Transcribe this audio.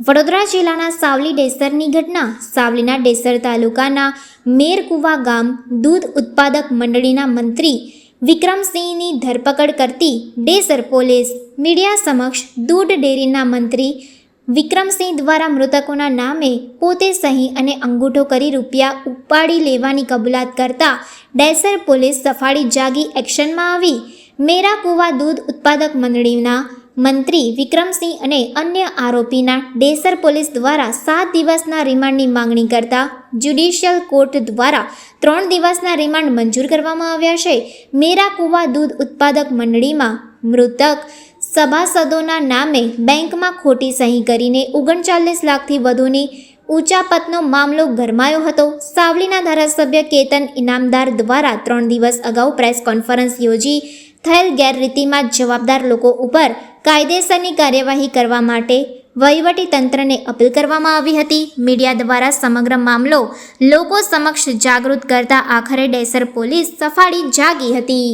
વડોદરા જિલ્લાના સાવલી ડેસરની ઘટના. સાવલીના ડેસર તાલુકાના મેરકુવા ગામ દૂધ ઉત્પાદક મંડળીના મંત્રી વિક્રમસિંહની ધરપકડ કરતી ડેસર પોલીસ. મીડિયા સમક્ષ દૂધ ડેરીના મંત્રી વિક્રમસિંહ દ્વારા મૃતકોના નામે પોતે સહી અને અંગૂઠો કરી રૂપિયા ઉપાડી લેવાની કબૂલાત કરતા ડેસર પોલીસ સફાળી જાગી એક્શનમાં આવી. મેરાકુવા દૂધ ઉત્પાદક મંડળીના મંત્રી વિક્રમસિંહ અને અન્ય આરોપીના ડેસર પોલીસ દ્વારા 7 દિવસના રિમાન્ડની માંગણી કરતા જ્યુડિશિયલ કોર્ટ દ્વારા 3 દિવસના રિમાન્ડ મંજૂર કરવામાં આવ્યા છે. મેરાકુવા દૂધ ઉત્પાદક મંડળીમાં મૃતક સભાસદોના નામે બેંકમાં ખોટી સહી કરીને 39 લાખથી વધુની ઉચાપતનો મામલો ગરમાયો હતો. સાવલીના ધારાસભ્ય કેતન ઇનામદાર દ્વારા 3 દિવસ અગાઉ પ્રેસ કોન્ફરન્સ યોજી થયેલ ગેરરીતિમાં જવાબદાર લોકો ઉપર કાયદેસરની કાર્યવાહી કરવા માટે વહીવટી તંત્રને અપીલ કરવામાં આવી હતી. મીડિયા દ્વારા સમગ્ર મામલો લોકો સમક્ષ જાગૃત કરતા આખરે ડેસર પોલીસ સફાળી જાગી હતી.